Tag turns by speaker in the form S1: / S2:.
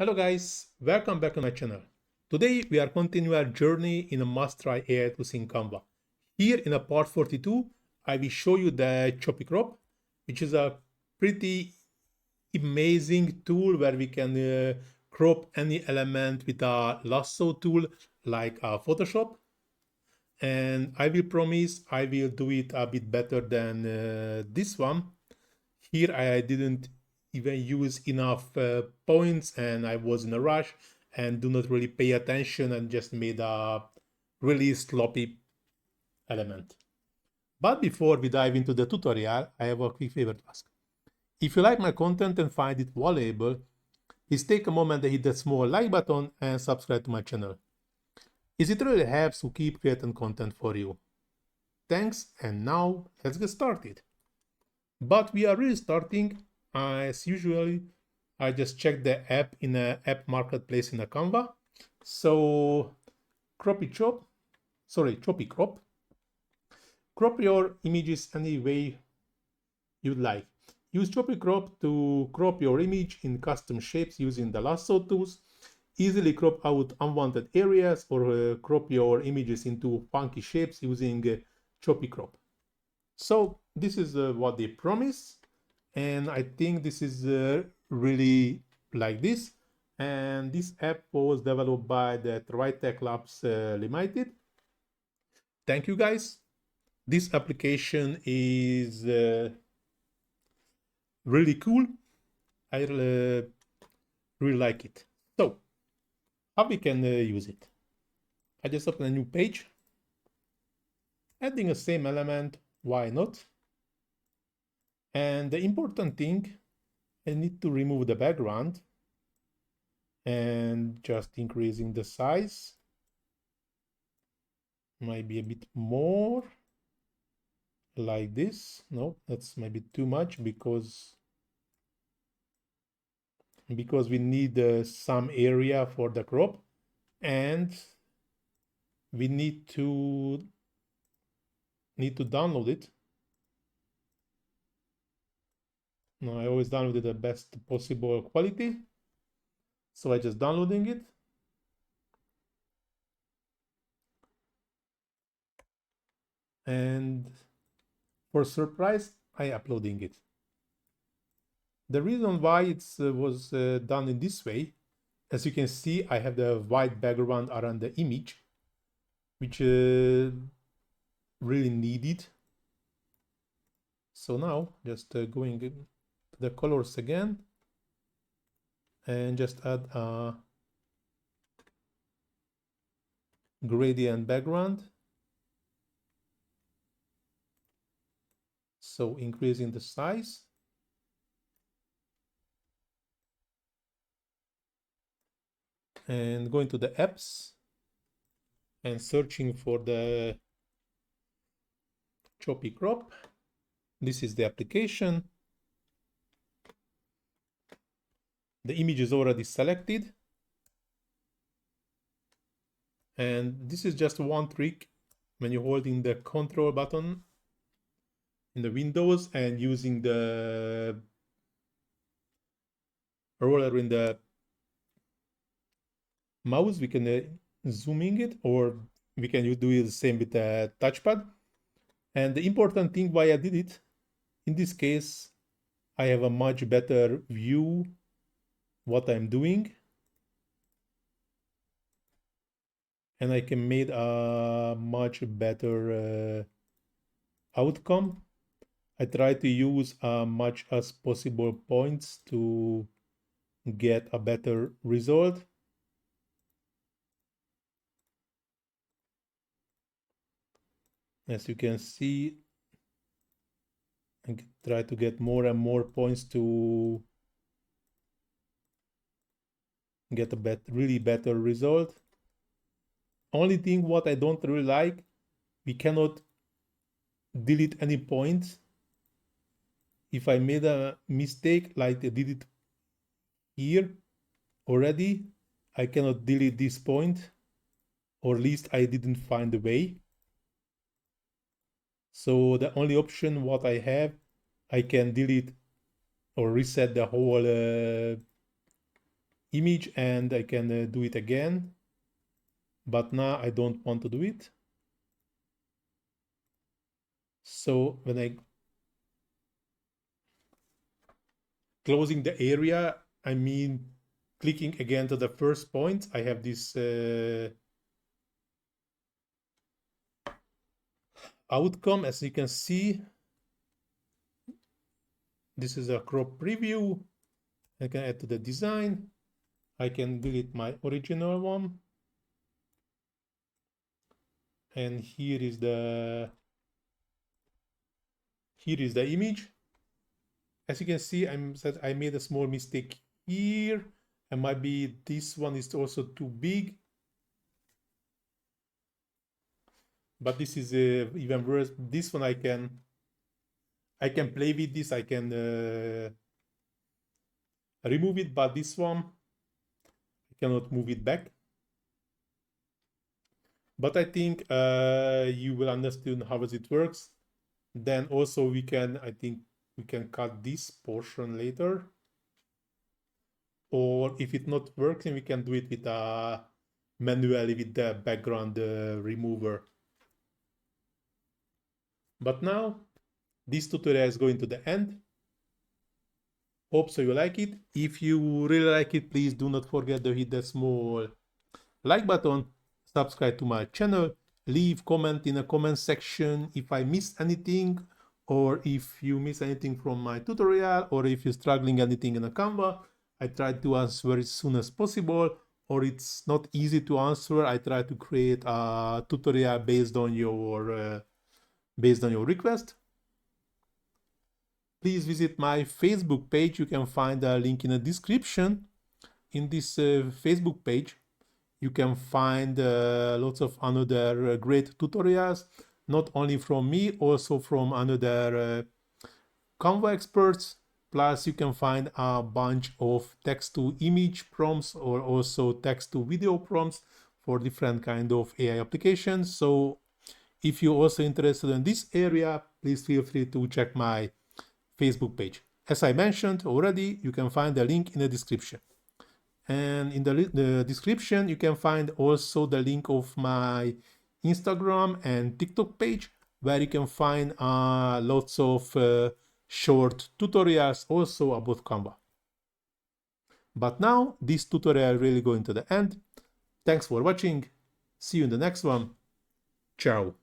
S1: Hello guys, welcome back to my channel. Today we are continuing our journey in a must-try AI tools in Canva. Here in a part 42, I will show you the Choppy crop, which is a pretty amazing tool where we can crop any element with a lasso tool like Photoshop. And I will promise I will do it a bit better than this one. Here I didn't even use enough points and I was in a rush and do not really pay attention and just made a really sloppy element. But before we dive into the tutorial, I have a quick favor to ask. If you like my content and find it valuable, please take a moment to hit that small like button and subscribe to my channel. It really helps to keep creating content for you. Thanks, and now let's get started. But we are really starting as usually. I just check the app in the app marketplace in a Canva. So Choppy crop. Crop your images any way you'd like. Use Choppy crop to crop your image in custom shapes using the lasso tools. Easily crop out unwanted areas or crop your images into funky shapes using Choppy crop. So this is what they promise, and I think this is really like this. And this app was developed by the Tech Labs Limited. Thank you guys. This application is really cool. I really like it. So how we can use it? I just open a new page, adding the same element. Why not? And the important thing, I need to remove the background and just increasing the size, maybe a bit more like this. No, that's maybe too much because we need some area for the crop, and we need to download it. No, I always download the best possible quality, so I just downloading it. And for surprise, I uploading it. The reason why it was done in this way, as you can see, I have the white background around the image, which really needed. So now just going to the colors again and just add a gradient background. So increasing the size. And going to the apps and searching for the Choppy crop. This is the application. The image is already selected. And this is just one trick when you're holding the control button in the Windows and using the roller in the mouse, we can zooming it, or we can do the same with the touchpad. And the important thing why I did it, in this case, I have a much better view what I'm doing, and I can make a much better outcome. I try to use as much as possible points to get a better result. As you can see, I try to get more and more points to get a really better result. Only thing what I don't really like, we cannot delete any points. If I made a mistake like I did it here already, I cannot delete this point, or at least I didn't find a way. So the only option what I have, I can delete or reset the whole image and I can do it again, but now I don't want to do it. So when I closing the area, I mean clicking again to the first point, I have this outcome. As you can see, this is a crop preview. I can add to the design. I can delete my original one. And here is the image. As you can see, I made a small mistake here, and maybe this one is also too big. But this is even worse. This one I can play with this. I can remove it, but this one I cannot move it back. But I think you will understand how it works. Then also I think we can cut this portion later. Or if it's not working, we can do it with manually with the background remover. But now this tutorial is going to the end. Hope so you like it. If you really like it, please do not forget to hit the small like button, subscribe to my channel, leave comment in the comment section if I missed anything, or if you miss anything from my tutorial, or if you're struggling anything in a Canva. I try to answer as soon as possible, or it's not easy to answer. I try to create a tutorial based on your request. Please visit my Facebook page. You can find a link in the description. In this Facebook page, you can find lots of another great tutorials, not only from me, also from another Canva experts. Plus, you can find a bunch of text to image prompts or also text to video prompts for different kind of AI applications. So if you're also interested in this area, please feel free to check my Facebook page. As I mentioned already, you can find the link in the description. And in the description, you can find also the link of my Instagram and TikTok page, where you can find lots of short tutorials also about Canva. But now this tutorial really going to the end. Thanks for watching. See you in the next one. Ciao.